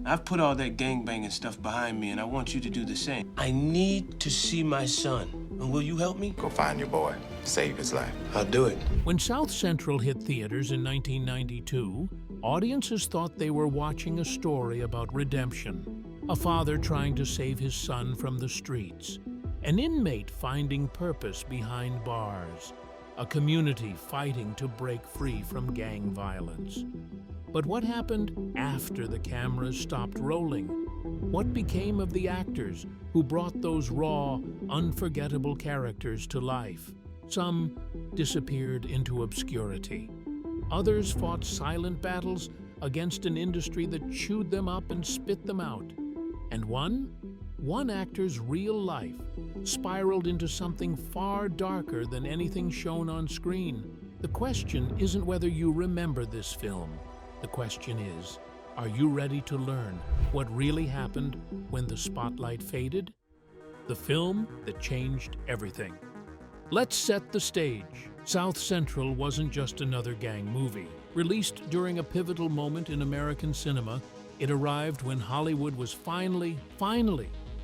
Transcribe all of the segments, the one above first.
I've put all that gangbanging stuff behind me, and I want you to do the same. I need to see my son. Will you help me? Go find your boy. Save his life. I'll do it. When South Central hit theaters in 1992, audiences thought they were watching a story about redemption. A father trying to save his son from the streets. An inmate finding purpose behind bars. A community fighting to break free from gang violence. But what happened after the cameras stopped rolling? What became of the actors who brought those raw, unforgettable characters to life? Some disappeared into obscurity. Others fought silent battles against an industry that chewed them up and spit them out. And one actor's real life spiraled into something far darker than anything shown on screen. The question isn't whether you remember this film. The question is, are you ready to learn what really happened when the spotlight faded? The film that changed everything. Let's set the stage. South Central wasn't just another gang movie. Released during a pivotal moment in American cinema, it arrived when Hollywood was finally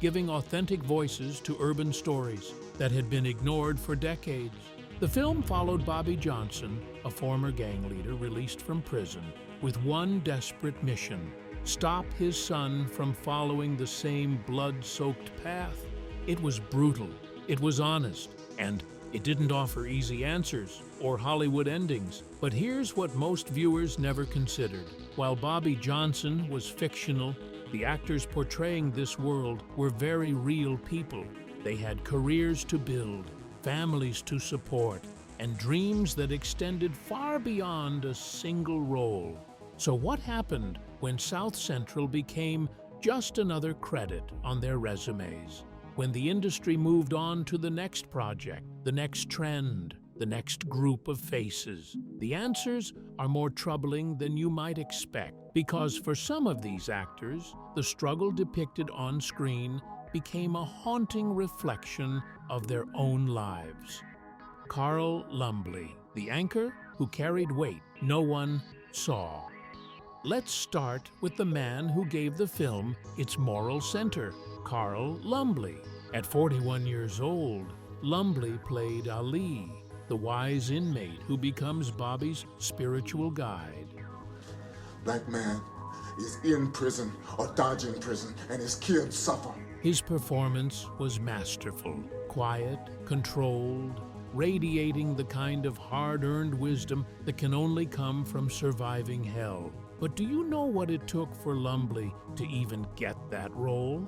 giving authentic voices to urban stories that had been ignored for decades. The film followed Bobby Johnson, a former gang leader released from prison, with one desperate mission: stop his son from following the same blood-soaked path. It was brutal, it was honest, and it didn't offer easy answers or Hollywood endings. But here's what most viewers never considered. While Bobby Johnson was fictional, the actors portraying this world were very real people. They had careers to build, families to support, and dreams that extended far beyond a single role. So what happened when South Central became just another credit on their resumes? When the industry moved on to the next project, the next trend, the next group of faces? The answers are more troubling than you might expect, because for some of these actors, the struggle depicted on screen became a haunting reflection of their own lives. Carl Lumbley, the anchor who carried weight no one saw. Let's start with the man who gave the film its moral center, Carl Lumbley. At 41 years old, Lumbley played Ali, the wise inmate who becomes Bobby's spiritual guide. Black man is in prison or dodging prison, and his kids suffer. His performance was masterful, quiet, controlled, radiating the kind of hard-earned wisdom that can only come from surviving hell. But do you know what it took for Lumbley to even get that role?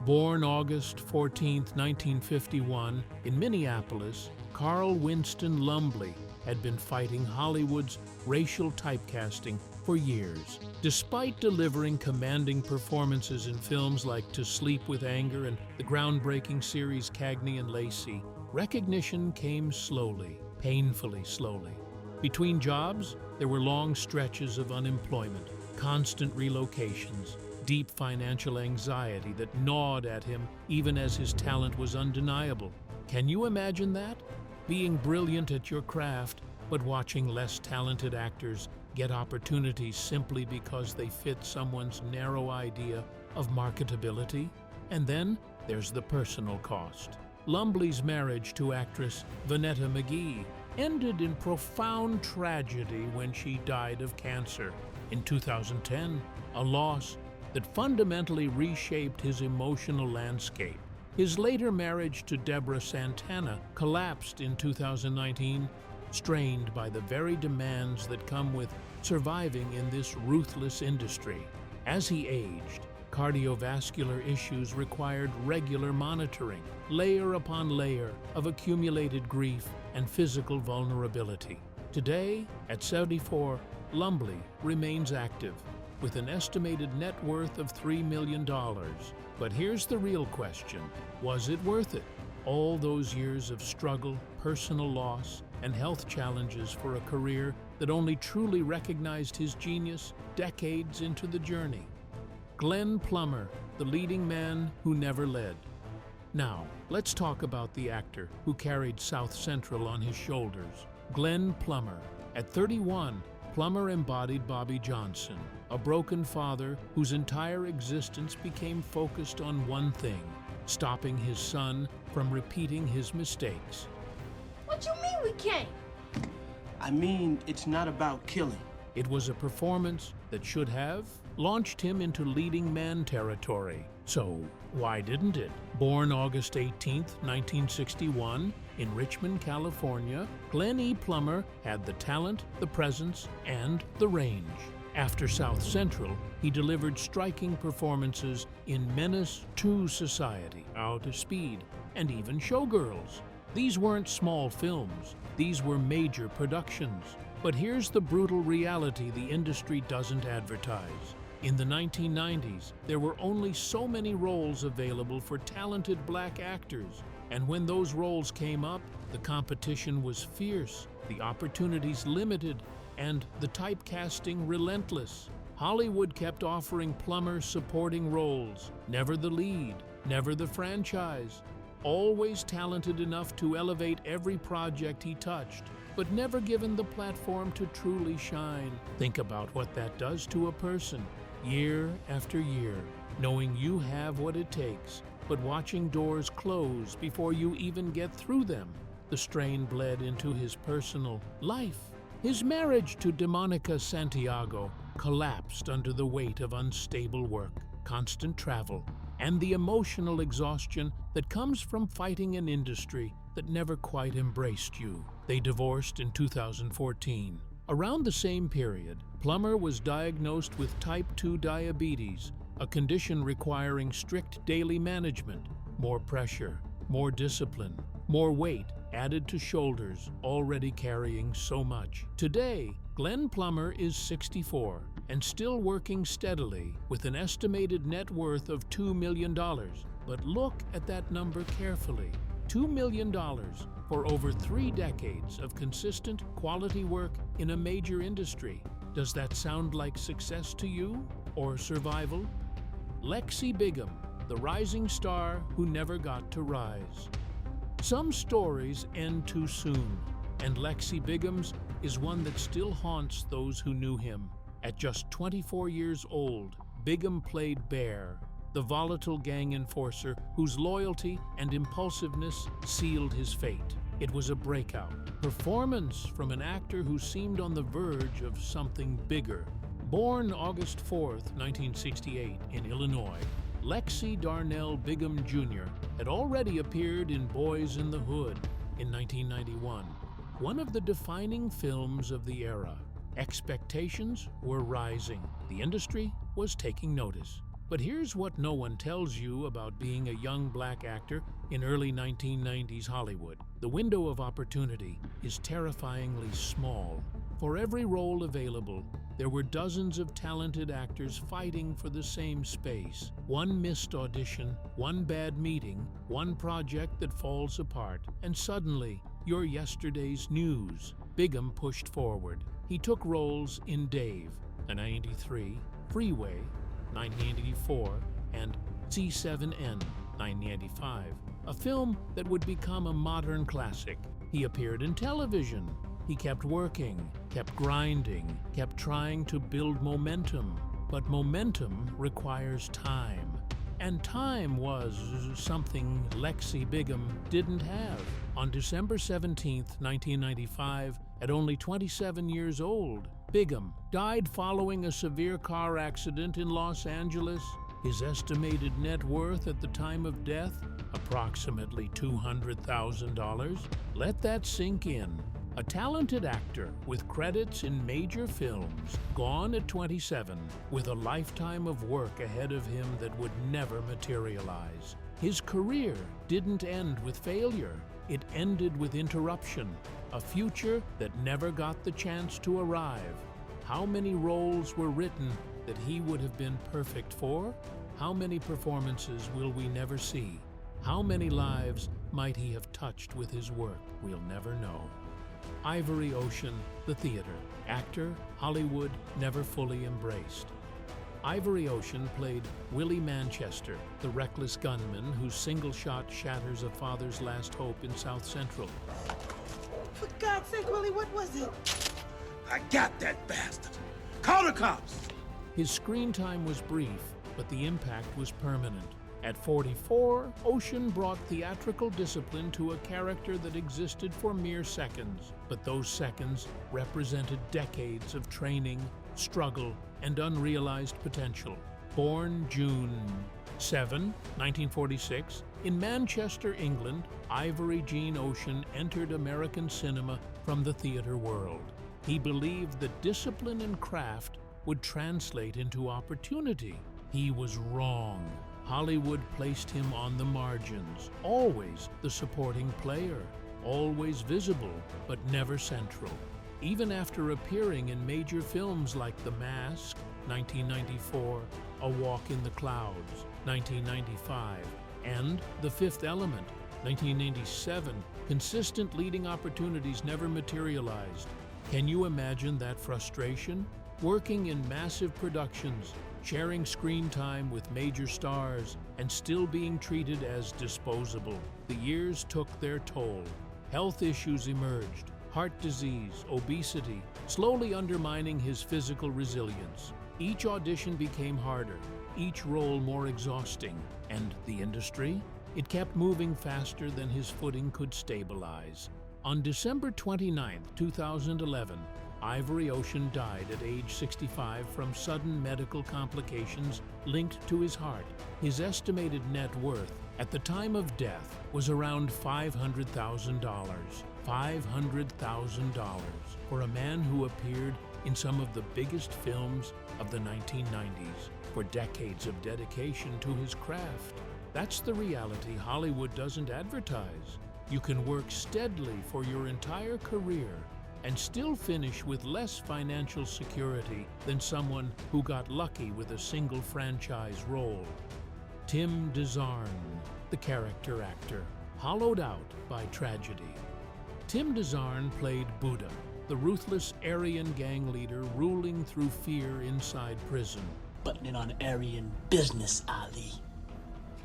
Born August 14, 1951, in Minneapolis, Carl Winston Lumbley had been fighting Hollywood's racial typecasting for years. Despite delivering commanding performances in films like To Sleep with Anger and the groundbreaking series Cagney and Lacey, recognition came slowly, painfully slowly. Between jobs, there were long stretches of unemployment, constant relocations, deep financial anxiety that gnawed at him even as his talent was undeniable. Can you imagine that? Being brilliant at your craft, but watching less talented actors get opportunities simply because they fit someone's narrow idea of marketability? And then there's the personal cost. Lumbley's marriage to actress Vanetta McGee ended in profound tragedy when she died of cancer in 2010, a loss that fundamentally reshaped his emotional landscape. His later marriage to Deborah Santana collapsed in 2019, strained by the very demands that come with surviving in this ruthless industry. As he aged, cardiovascular issues required regular monitoring, layer upon layer of accumulated grief and physical vulnerability. Today, at 74, Lumbley remains active, with an estimated net worth of $3 million. But here's the real question: was it worth it? All those years of struggle, personal loss, and health challenges for a career that only truly recognized his genius decades into the journey. Glenn Plummer, the leading man who never led. Now, let's talk about the actor who carried South Central on his shoulders, Glenn Plummer. At 31, Plummer embodied Bobby Johnson, a broken father whose entire existence became focused on one thing: stopping his son from repeating his mistakes. What you mean we can't? I mean, it's not about killing. It was a performance that should have launched him into leading man territory. So, why didn't it? Born August 18, 1961, in Richmond, California, Glenn E. Plummer had the talent, the presence, and the range. After South Central, he delivered striking performances in Menace to Society, Out of Speed, and even Showgirls. These weren't small films, these were major productions. But here's the brutal reality the industry doesn't advertise. In the 1990s, there were only so many roles available for talented black actors, and when those roles came up, the competition was fierce, the opportunities limited, and the typecasting relentless. Hollywood kept offering Plummer supporting roles, never the lead, never the franchise. Always talented enough to elevate every project he touched, but never given the platform to truly shine. Think about what that does to a person, year after year, knowing you have what it takes, but watching doors close before you even get through them. The strain bled into his personal life. His marriage to Demonica Santiago collapsed under the weight of unstable work, constant travel, and the emotional exhaustion that comes from fighting an industry that never quite embraced you. They divorced in 2014. Around the same period, Plummer was diagnosed with type 2 diabetes, a condition requiring strict daily management, more pressure, more discipline, more weight added to shoulders already carrying so much. Today, Glenn Plummer is 64 and still working steadily with an estimated net worth of $2 million. But look at that number carefully. $2 million for over 3 decades of consistent quality work in a major industry. Does that sound like success to you or survival? Lexie Bigham, the rising star who never got to rise. Some stories end too soon, and Lexie Bigham's is one that still haunts those who knew him. At just 24 years old, Bigham played Bear, the volatile gang enforcer whose loyalty and impulsiveness sealed his fate. It was a breakout performance from an actor who seemed on the verge of something bigger. Born August 4, 1968, in Illinois, Lexie Darnell Bigham Jr. had already appeared in Boys in the Hood in 1991, one of the defining films of the era. Expectations were rising. The industry was taking notice. But here's what no one tells you about being a young black actor in early 1990s Hollywood. The window of opportunity is terrifyingly small. For every role available, there were dozens of talented actors fighting for the same space. One missed audition, one bad meeting, one project that falls apart, and suddenly, you're yesterday's news. Bigham pushed forward. He took roles in Dave, a 1983, Freeway, 1984, and C7N, 1995, a film that would become a modern classic. He appeared in television. He kept working, kept grinding, kept trying to build momentum. But momentum requires time. And time was something Lexie Bigham didn't have. On December 17, 1995, at only 27 years old, Bigham died following a severe car accident in Los Angeles. His estimated net worth at the time of death, approximately $200,000. Let that sink in. A talented actor with credits in major films, gone at 27, with a lifetime of work ahead of him that would never materialize. His career didn't end with failure. It ended with interruption, a future that never got the chance to arrive. How many roles were written that he would have been perfect for? How many performances will we never see? How many lives might he have touched with his work? We'll never know. Ivory Ocean, the theater. Actor, Hollywood never fully embraced. Ivory Ocean played Willie Manchester, the reckless gunman whose single shot shatters a father's last hope in South Central. For God's sake, Willie, what was it? I got that bastard. Call the cops. His screen time was brief, but the impact was permanent. At 44, Ocean brought theatrical discipline to a character that existed for mere seconds, but those seconds represented decades of training, struggle, and unrealized potential. Born June 7, 1946, in Manchester, England, Ivory Ocean entered American cinema from the theater world. He believed that discipline and craft would translate into opportunity. He was wrong. Hollywood placed him on the margins, always the supporting player, always visible, but never central. Even after appearing in major films like The Mask, 1994, A Walk in the Clouds, 1995, and The Fifth Element, 1997, consistent leading opportunities never materialized. Can you imagine that frustration? Working in massive productions, sharing screen time with major stars, and still being treated as disposable. The years took their toll. Health issues emerged, heart disease, obesity, slowly undermining his physical resilience. Each audition became harder, each role more exhausting. And the industry? It kept moving faster than his footing could stabilize. On December 29, 2011, Ivory Ocean died at age 65 from sudden medical complications linked to his heart. His estimated net worth at the time of death was around $500,000. $500,000 for a man who appeared in some of the biggest films of the 1990s for decades of dedication to his craft. That's the reality Hollywood doesn't advertise. You can work steadily for your entire career and still finish with less financial security than someone who got lucky with a single franchise role. Tim DeZarn, the character actor, hollowed out by tragedy. Tim DeZarn played Buddha, the ruthless Aryan gang leader ruling through fear inside prison. Buttoning on Aryan business, Ali.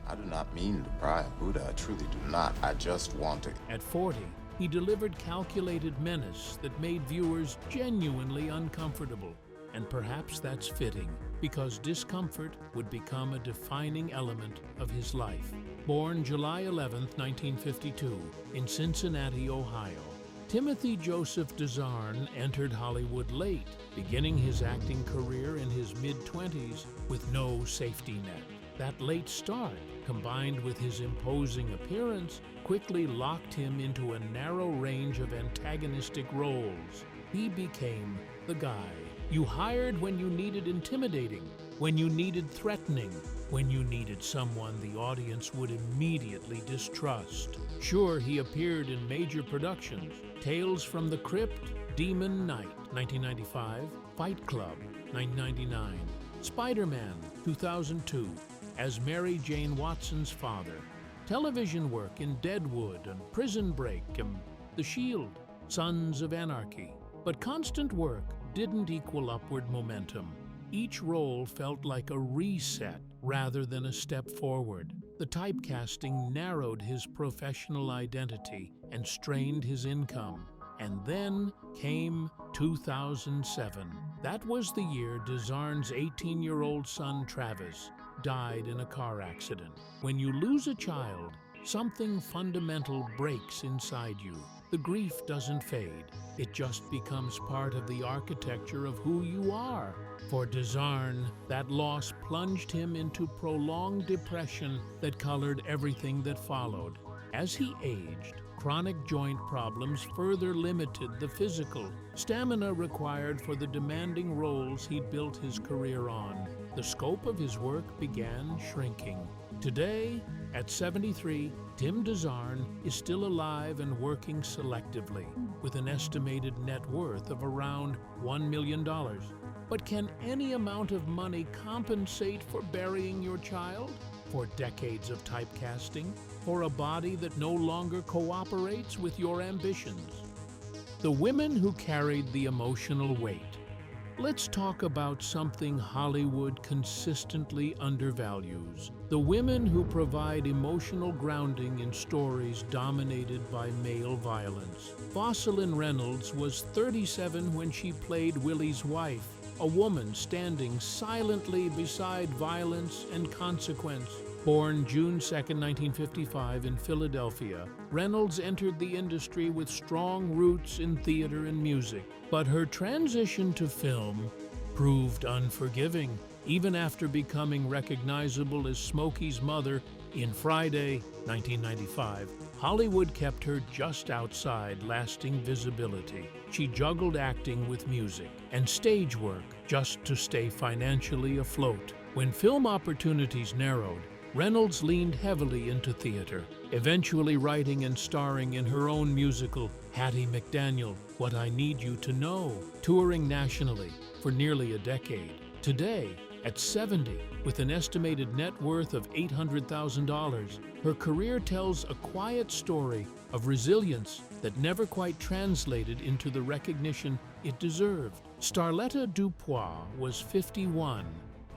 I do not mean to pry Buddha. I truly do not. I just want to. At 40, he delivered calculated menace that made viewers genuinely uncomfortable. And perhaps that's fitting, because discomfort would become a defining element of his life. Born July 11, 1952, in Cincinnati, Ohio, Timothy Joseph DeZarn entered Hollywood late, beginning his acting career in his mid-20s with no safety net. That late start, combined with his imposing appearance, quickly locked him into a narrow range of antagonistic roles. He became the guy you hired when you needed intimidating, when you needed threatening, when you needed someone the audience would immediately distrust. Sure, he appeared in major productions: Tales from the Crypt, Demon Knight, 1995, Fight Club, 1999, Spider-Man, 2002, as Mary Jane Watson's father, television work in Deadwood and Prison Break and The Shield, Sons of Anarchy. But constant work didn't equal upward momentum. Each role felt like a reset rather than a step forward. The typecasting narrowed his professional identity and strained his income. And then came 2007. That was the year DeZarn's 18-year-old son, Travis, died in a car accident. When you lose a child, something fundamental breaks inside you. The grief doesn't fade. It just becomes part of the architecture of who you are. For DeZarn, that loss plunged him into prolonged depression that colored everything that followed. As he aged, chronic joint problems further limited the physical stamina required for the demanding roles he'd built his career on. The scope of his work began shrinking. Today, at 73, Tim DeZarn is still alive and working selectively, with an estimated net worth of around $1 million. But can any amount of money compensate for burying your child? For decades of typecasting? For a body that no longer cooperates with your ambitions? The women who carried the emotional weight. Let's talk about something Hollywood consistently undervalues: the women who provide emotional grounding in stories dominated by male violence. Jocelyn Reynolds was 37 when she played Willie's wife a woman standing silently beside violence and consequence. Born June 2, 1955 in Philadelphia, Reynolds entered the industry with strong roots in theater and music, but her transition to film proved unforgiving. Even after becoming recognizable as Smokey's mother in Friday, 1995, Hollywood kept her just outside lasting visibility. She juggled acting with music and stage work just to stay financially afloat. When film opportunities narrowed, Reynolds leaned heavily into theater, eventually writing and starring in her own musical, Hattie McDaniel, What I Need You to Know, touring nationally for nearly a decade. Today, at 70, with an estimated net worth of $800,000, her career tells a quiet story of resilience that never quite translated into the recognition it deserved. Starletta Dupois was 51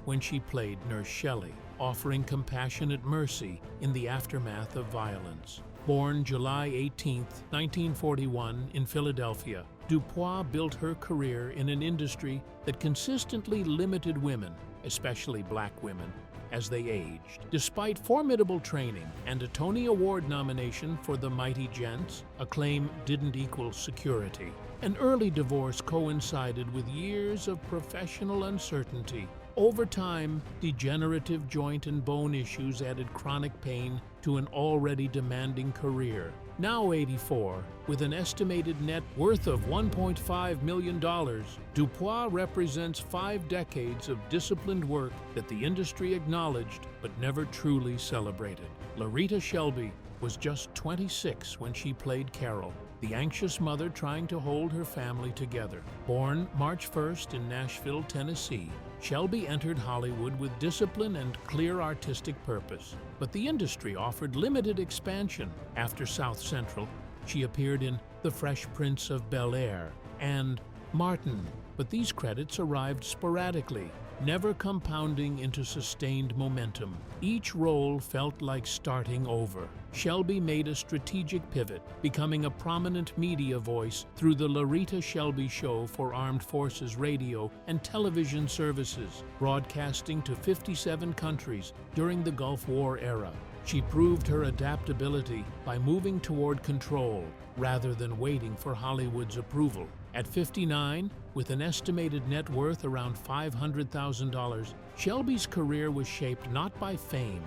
when she played Nurse Shelley, offering compassionate mercy in the aftermath of violence. Born July 18, 1941 in Philadelphia, Dupois built her career in an industry that consistently limited women, especially black women, as they aged. Despite formidable training and a Tony Award nomination for The Mighty Gents, acclaim didn't equal security. An early divorce coincided with years of professional uncertainty. Over time, degenerative joint and bone issues added chronic pain to an already demanding career. Now 84, with an estimated net worth of $1.5 million, Dupois represents 5 decades of disciplined work that the industry acknowledged but never truly celebrated. Larita Shelby was just 26 when she played Carol, the anxious mother trying to hold her family together. Born March 1st in Nashville, Tennessee, Shelby entered Hollywood with discipline and clear artistic purpose. But the industry offered limited expansion. After South Central, she appeared in The Fresh Prince of Bel-Air and Martin, but these credits arrived sporadically, never compounding into sustained momentum. Each role felt like starting over. Shelby made a strategic pivot, becoming a prominent media voice through the Larita Shelby Show for Armed Forces radio and television services, broadcasting to 57 countries during the Gulf War era. She proved her adaptability by moving toward control rather than waiting for Hollywood's approval. At 59, with an estimated net worth around $500,000, Shelby's career was shaped not by fame,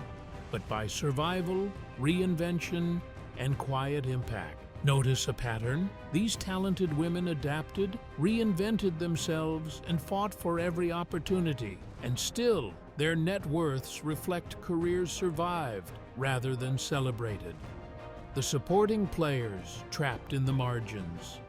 but by survival, reinvention, and quiet impact. Notice a pattern? These talented women adapted, reinvented themselves, and fought for every opportunity. And still, their net worths reflect careers survived rather than celebrated. The supporting players trapped in the margins.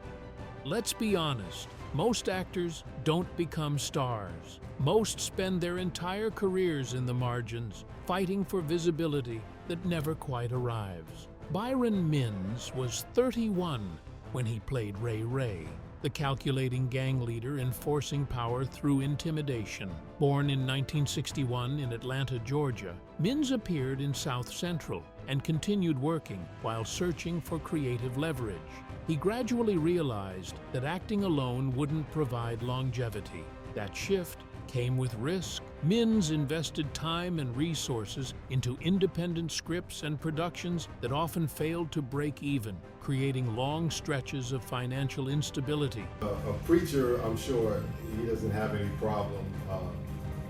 Let's be honest, most actors don't become stars. Most spend their entire careers in the margins, fighting for visibility that never quite arrives. Byron Minns was 31 when he played Ray Ray, the calculating gang leader enforcing power through intimidation. Born in 1961 in Atlanta, Georgia, Minns appeared in South Central and continued working while searching for creative leverage. He gradually realized that acting alone wouldn't provide longevity. That shift came with risk. Minns invested time and resources into independent scripts and productions that often failed to break even, creating long stretches of financial instability. A preacher, I'm sure, he doesn't have any problem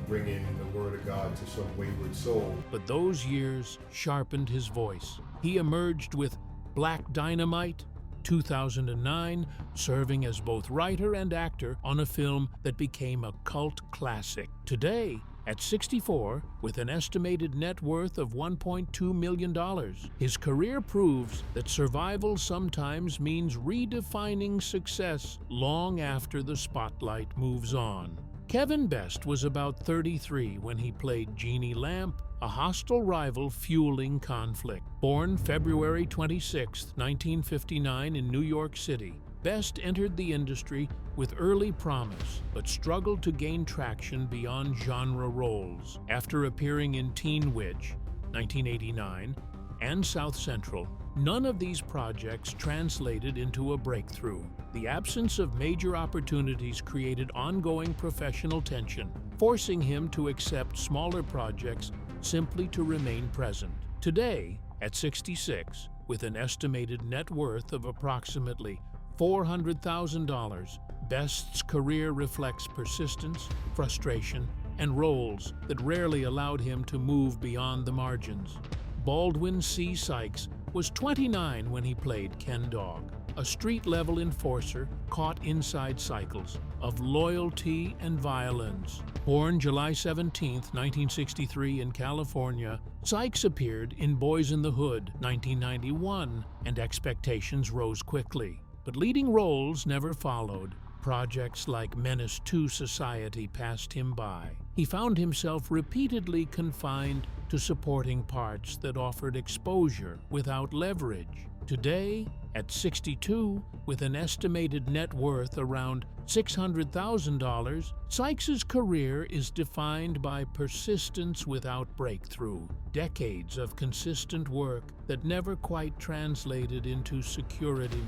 bringing the word of God to some wayward soul. But those years sharpened his voice. He emerged with Black Dynamite, 2009, serving as both writer and actor on a film that became a cult classic. Today, at 64, with an estimated net worth of $1.2 million, his career proves that survival sometimes means redefining success long after the spotlight moves on. Kevin Best was about 33 when he played Jeannie Lamp, a hostile rival fueling conflict. Born February 26, 1959 in New York City, Best entered the industry with early promise, but struggled to gain traction beyond genre roles. After appearing in Teen Witch, 1989, and South Central, None of these projects translated into a breakthrough. The absence of major opportunities created ongoing professional tension, forcing him to accept smaller projects simply to remain present. Today, at 66, with an estimated net worth of approximately $400,000, Best's career reflects persistence, frustration, and roles that rarely allowed him to move beyond the margins. Baldwin C. Sykes was 29 when he played Ken Dog, a street-level enforcer caught inside cycles of loyalty and violence. Born July 17, 1963 in California, Sykes appeared in Boys in the Hood, 1991, and expectations rose quickly. But leading roles never followed. Projects like Menace to Society passed him by. He found himself repeatedly confined to supporting parts that offered exposure without leverage. Today, at 62, with an estimated net worth around $600,000, Sykes's career is defined by persistence without breakthrough, decades of consistent work that never quite translated into security.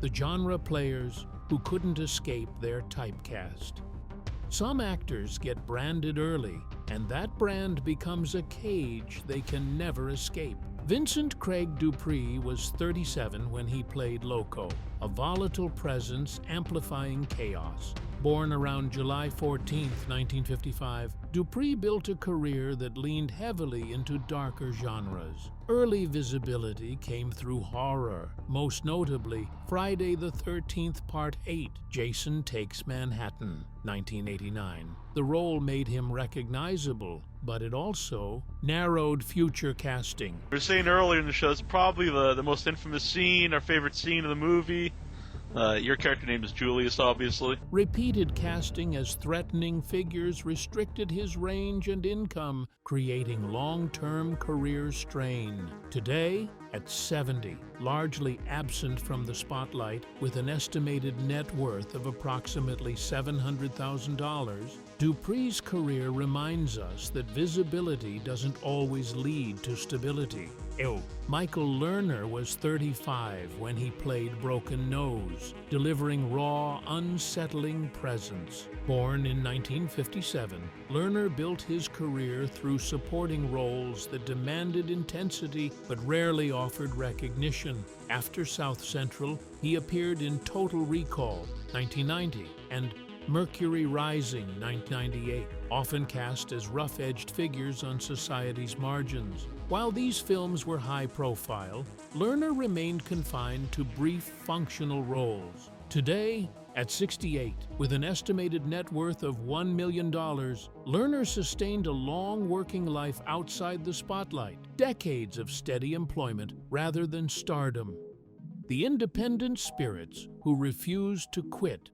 The genre players who couldn't escape their typecast. Some actors get branded early, and that brand becomes a cage they can never escape. Vincent Craig Dupree was 37 when he played Loco, a volatile presence amplifying chaos. Born around July 14, 1955, Dupree built a career that leaned heavily into darker genres. Early visibility came through horror, most notably Friday the 13th Part 8, Jason Takes Manhattan, 1989. The role made him recognizable, but it also narrowed future casting. We were saying earlier in the show, it's probably the most infamous scene, our favorite scene of the movie. Your character name is Julius, obviously. Repeated casting as threatening figures restricted his range and income, creating long-term career strain. Today, at 70, largely absent from the spotlight, with an estimated net worth of approximately $700,000, Dupree's career reminds us that visibility doesn't always lead to stability. Michael Lerner was 35 when he played Broken Nose, delivering raw, unsettling presence. Born in 1957, Lerner built his career through supporting roles that demanded intensity but rarely offered recognition. After South Central, he appeared in Total Recall, 1990, and Mercury Rising, 1998, often cast as rough-edged figures on society's margins. While these films were high-profile, Lerner remained confined to brief, functional roles. Today, at 68, with an estimated net worth of $1 million, Lerner sustained a long working life outside the spotlight, decades of steady employment rather than stardom. The independent spirits who refused to quit.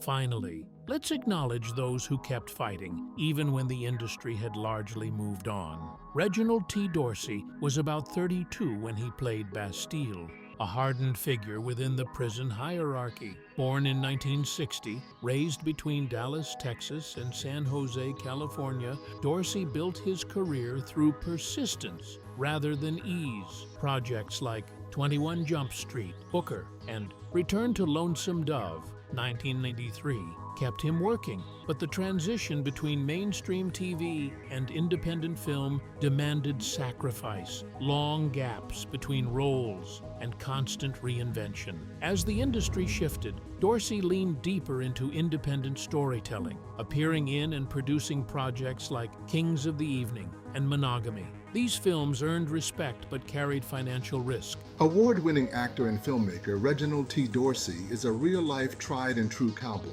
Finally, let's acknowledge those who kept fighting, even when the industry had largely moved on. Reginald T. Dorsey was about 32 when he played Bastille, a hardened figure within the prison hierarchy. Born in 1960, raised between Dallas, Texas, and San Jose, California, Dorsey built his career through persistence rather than ease. Projects like 21 Jump Street, Booker, and Return to Lonesome Dove, 1993, kept him working, but the transition between mainstream TV and independent film demanded sacrifice, long gaps between roles, and constant reinvention. As the industry shifted, Dorsey leaned deeper into independent storytelling, appearing in and producing projects like Kings of the Evening and Monogamy. These films earned respect but carried financial risk. Award-winning actor and filmmaker Reginald T. Dorsey is a real-life tried-and-true cowboy.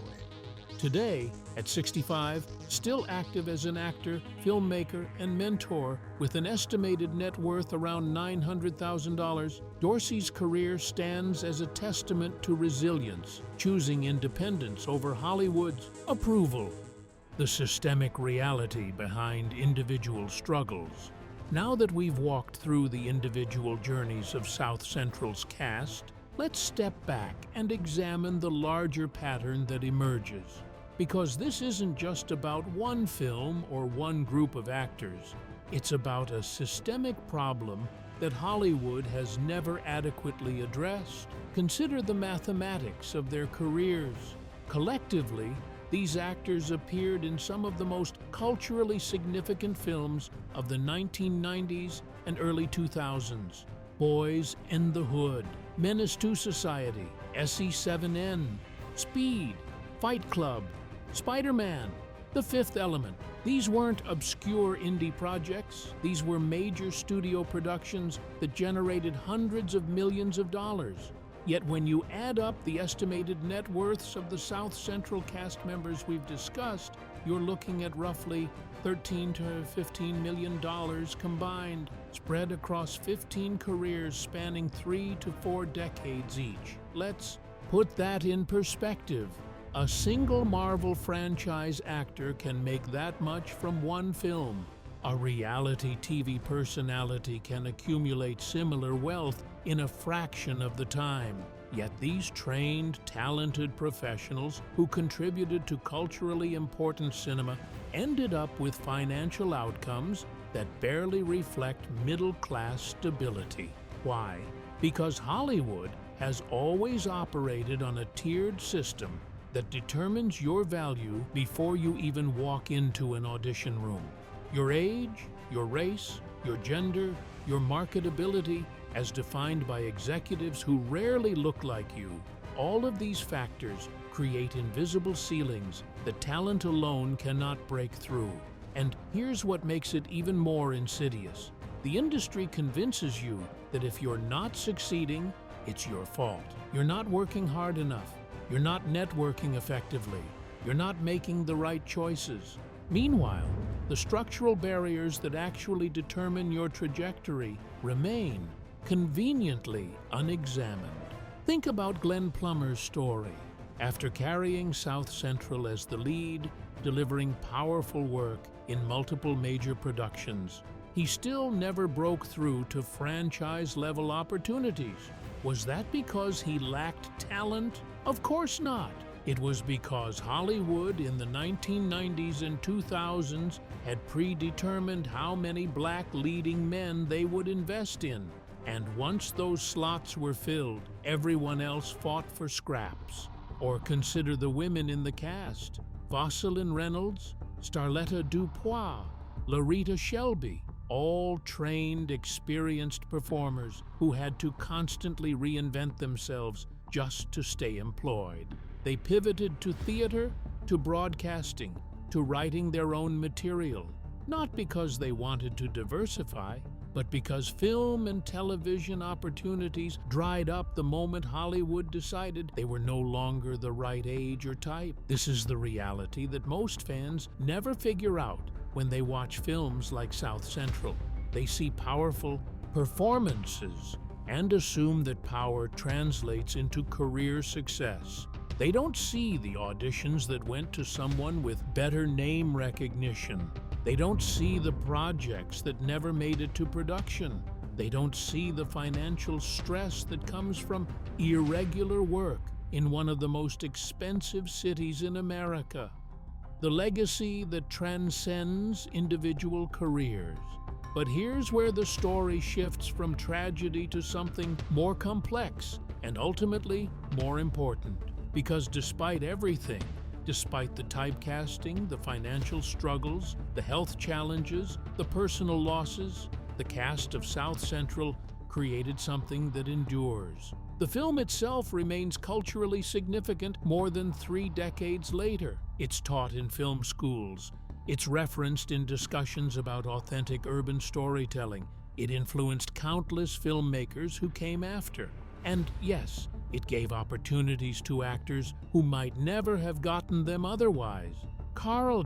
Today, at 65, still active as an actor, filmmaker, and mentor, with an estimated net worth around $900,000, Dorsey's career stands as a testament to resilience, choosing independence over Hollywood's approval. The systemic reality behind individual struggles. Now that we've walked through the individual journeys of South Central's cast, let's step back and examine the larger pattern that emerges. Because this isn't just about one film or one group of actors. It's about a systemic problem that Hollywood has never adequately addressed. Consider the mathematics of their careers. Collectively, these actors appeared in some of the most culturally significant films of the 1990s and early 2000s. Boys in the Hood, Menace to Society, SE7N, Speed, Fight Club, Spider-Man, The Fifth Element. These weren't obscure indie projects. These were major studio productions that generated hundreds of millions of dollars. Yet when you add up the estimated net worths of the South Central cast members we've discussed, you're looking at roughly $13 to $15 million combined, spread across 15 careers spanning 3 to 4 decades each. Let's put that in perspective. A single Marvel franchise actor can make that much from one film. A reality TV personality can accumulate similar wealth in a fraction of the time. Yet these trained, talented professionals who contributed to culturally important cinema ended up with financial outcomes that barely reflect middle-class stability. Why? Because Hollywood has always operated on a tiered system that determines your value before you even walk into an audition room. Your age, your race, your gender, your marketability, as defined by executives who rarely look like you. All of these factors create invisible ceilings that talent alone cannot break through. And here's what makes it even more insidious. The industry convinces you that if you're not succeeding, it's your fault. You're not working hard enough. You're not networking effectively. You're not making the right choices. Meanwhile, the structural barriers that actually determine your trajectory remain conveniently unexamined. Think about Glenn Plummer's story. After carrying South Central as the lead, delivering powerful work in multiple major productions, he still never broke through to franchise-level opportunities. Was that because he lacked talent? Of course not. It was because Hollywood in the 1990s and 2000s had predetermined how many black leading men they would invest in. And once those slots were filled, everyone else fought for scraps. Or consider the women in the cast: Jocelyn Reynolds, Starletta Dupois, Larita Shelby, all trained, experienced performers who had to constantly reinvent themselves just to stay employed. They pivoted to theater, to broadcasting, to writing their own material, not because they wanted to diversify, but because film and television opportunities dried up the moment Hollywood decided they were no longer the right age or type. This is the reality that most fans never figure out when they watch films like South Central. They see powerful performances and assume that power translates into career success. They don't see the auditions that went to someone with better name recognition. They don't see the projects that never made it to production. They don't see the financial stress that comes from irregular work in one of the most expensive cities in America. The legacy that transcends individual careers. But here's where the story shifts from tragedy to something more complex and ultimately more important. Because despite everything, despite the typecasting, the financial struggles, the health challenges, the personal losses, the cast of South Central created something that endures. The film itself remains culturally significant more than 3 decades later. It's taught in film schools. It's referenced in discussions about authentic urban storytelling. It influenced countless filmmakers who came after. And yes, it gave opportunities to actors who might never have gotten them otherwise. Carl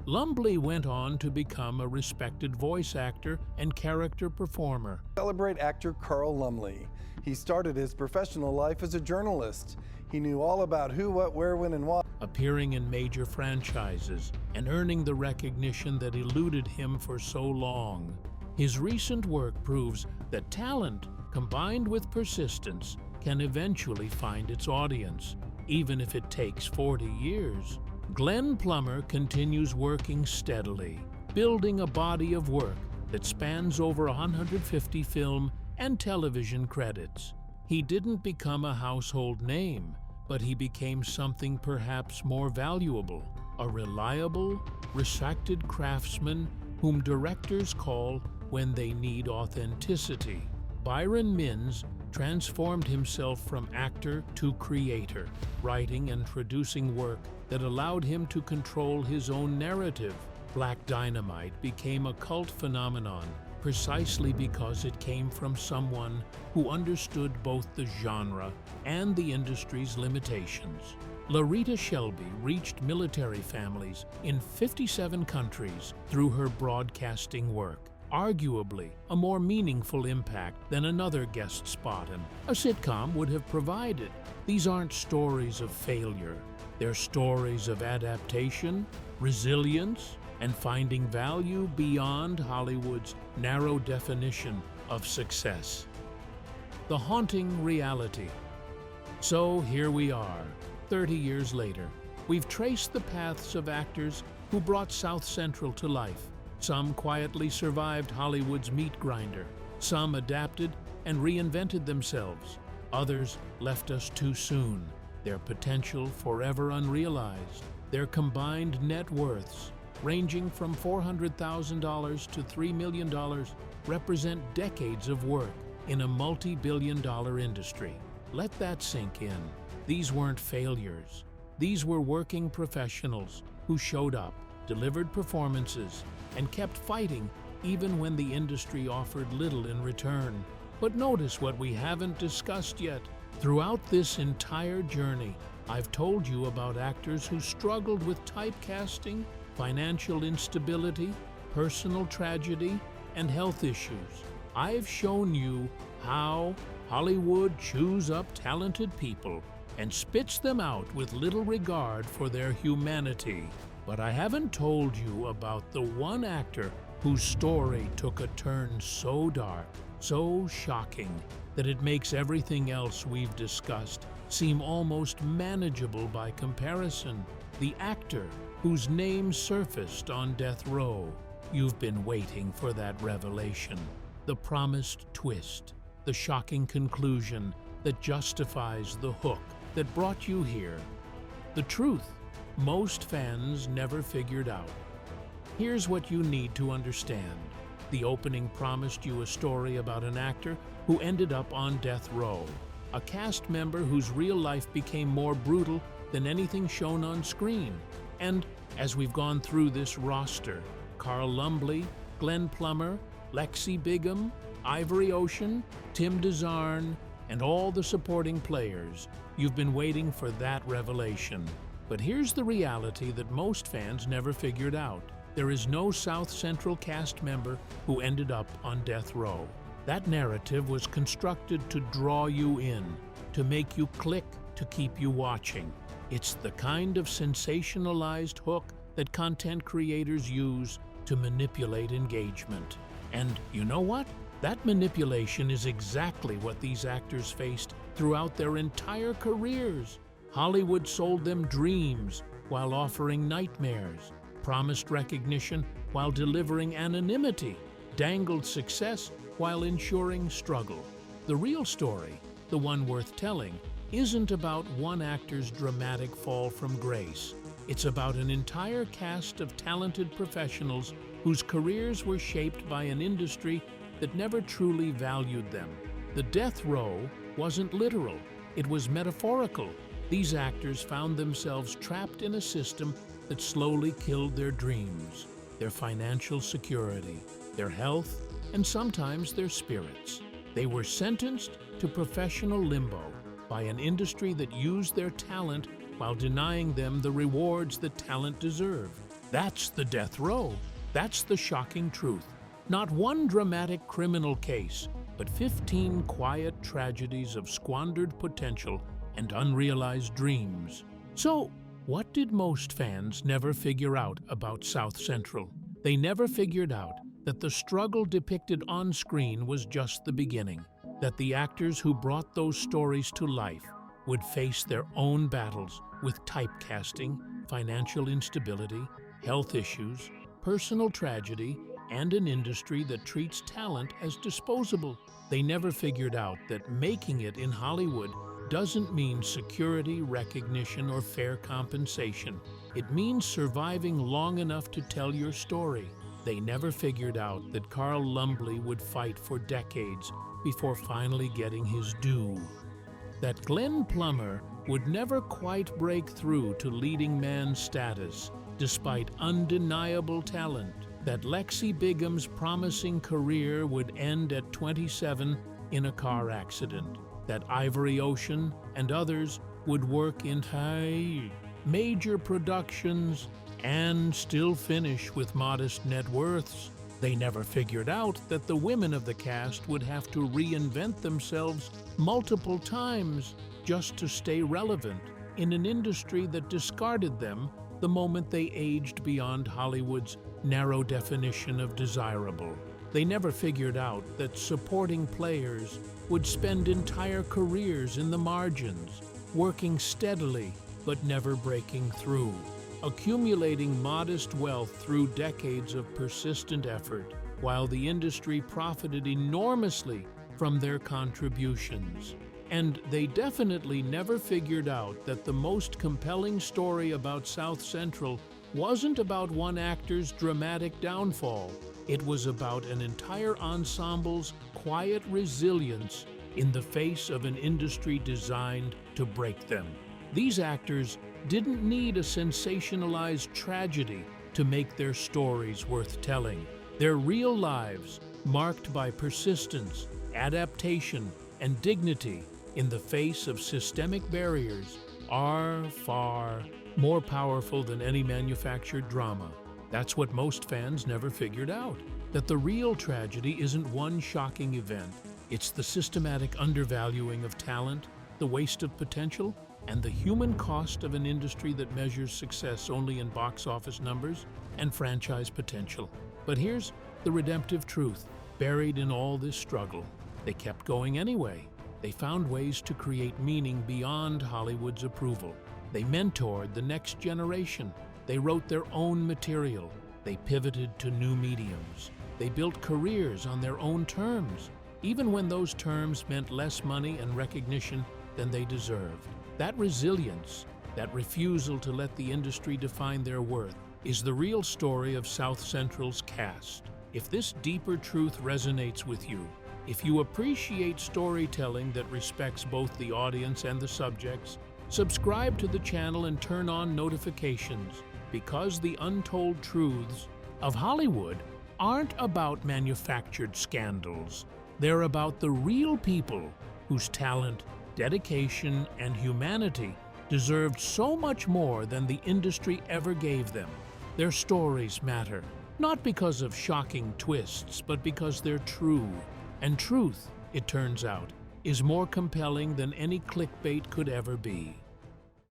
Lumbley went on to become a respected voice actor and character performer. Celebrate actor Carl Lumbley. He started his professional life as a journalist. He knew all about who, what, where, when, and why. Appearing in major franchises and earning the recognition that eluded him for so long. His recent work proves that talent, combined with persistence, can eventually find its audience, even if it takes 40 years. Glenn Plummer continues working steadily. building a body of work that spans over 150 film and television credits. He didn't become a household name, but he became something perhaps more valuable, a reliable, respected craftsman whom directors call when they need authenticity. Byron Minns transformed himself from actor to creator, writing and producing work that allowed him to control his own narrative. Black Dynamite became a cult phenomenon precisely because it came from someone who understood both the genre and the industry's limitations. Larita Shelby reached military families in 57 countries through her broadcasting work, arguably a more meaningful impact than another guest spot in a sitcom would have provided. These aren't stories of failure. They're stories of adaptation, resilience, and finding value beyond Hollywood's narrow definition of success. The haunting reality. So here we are, 30 years later. We've traced the paths of actors who brought South Central to life. Some quietly survived Hollywood's meat grinder. Some adapted and reinvented themselves. Others left us too soon, their potential forever unrealized. Their combined net worths, ranging from $400,000 to $3 million, represent decades of work in a multi-billion-dollar industry. Let that sink in. These weren't failures. These were working professionals who showed up, delivered performances, and kept fighting even when the industry offered little in return. But notice what we haven't discussed yet. Throughout this entire journey, I've told you about actors who struggled with typecasting, financial instability, personal tragedy, and health issues. I've shown you how Hollywood chews up talented people and spits them out with little regard for their humanity. But I haven't told you about the one actor whose story took a turn so dark, so shocking, that it makes everything else we've discussed seem almost manageable by comparison. The actor whose name surfaced on death row. You've been waiting for that revelation, the promised twist, the shocking conclusion that justifies the hook that brought you here. The truth most fans never figured out. Here's what you need to understand. The opening promised you a story about an actor who ended up on death row, a cast member whose real life became more brutal than anything shown on screen. And as we've gone through this roster, Carl Lumbley, Glenn Plummer, Lexie Bigham, Ivory Ocean, Tim DeZarn, and all the supporting players, you've been waiting for that revelation. But here's the reality that most fans never figured out. There is no South Central cast member who ended up on death row. That narrative was constructed to draw you in, to make you click, to keep you watching. It's the kind of sensationalized hook that content creators use to manipulate engagement. And you know what? That manipulation is exactly what these actors faced throughout their entire careers. Hollywood sold them dreams while offering nightmares, promised recognition while delivering anonymity, dangled success while ensuring struggle. The real story, the one worth telling, isn't about one actor's dramatic fall from grace. It's about an entire cast of talented professionals whose careers were shaped by an industry that never truly valued them. The death row wasn't literal, it was metaphorical. These actors found themselves trapped in a system that slowly killed their dreams, their financial security, their health, and sometimes their spirits. They were sentenced to professional limbo by an industry that used their talent while denying them the rewards that talent deserved. That's the death row. That's the shocking truth. Not one dramatic criminal case, but 15 quiet tragedies of squandered potential and unrealized dreams. So, what did most fans never figure out about South Central? They never figured out that the struggle depicted on screen was just the beginning, that the actors who brought those stories to life would face their own battles with typecasting, financial instability, health issues, personal tragedy, and an industry that treats talent as disposable. They never figured out that making it in Hollywood doesn't mean security, recognition, or fair compensation. It means surviving long enough to tell your story. They never figured out that Carl Lumbley would fight for decades before finally getting his due. That Glenn Plummer would never quite break through to leading man status despite undeniable talent. That Lexie Bigham's promising career would end at 27 in a car accident. That Ivory Ocean and others would work in high major productions and still finish with modest net worths. They never figured out that the women of the cast would have to reinvent themselves multiple times just to stay relevant in an industry that discarded them the moment they aged beyond Hollywood's narrow definition of desirable. They never figured out that supporting players would spend entire careers in the margins, working steadily but never breaking through, accumulating modest wealth through decades of persistent effort, while the industry profited enormously from their contributions. And they definitely never figured out that the most compelling story about South Central wasn't about one actor's dramatic downfall. It was about an entire ensemble's quiet resilience in the face of an industry designed to break them. These actors didn't need a sensationalized tragedy to make their stories worth telling. Their real lives, marked by persistence, adaptation, and dignity in the face of systemic barriers, are far more powerful than any manufactured drama. That's what most fans never figured out, that the real tragedy isn't one shocking event. It's the systematic undervaluing of talent, the waste of potential, and the human cost of an industry that measures success only in box office numbers and franchise potential. But here's the redemptive truth, buried in all this struggle. They kept going anyway. They found ways to create meaning beyond Hollywood's approval. They mentored the next generation. They wrote their own material. They pivoted to new mediums. They built careers on their own terms, even when those terms meant less money and recognition than they deserved. That resilience, that refusal to let the industry define their worth, is the real story of South Central's cast. If this deeper truth resonates with you, if you appreciate storytelling that respects both the audience and the subjects, subscribe to the channel and turn on notifications, because the untold truths of Hollywood aren't about manufactured scandals. They're about the real people whose talent, dedication, and humanity deserved so much more than the industry ever gave them. Their stories matter, not because of shocking twists, but because they're true. And truth, it turns out, is more compelling than any clickbait could ever be.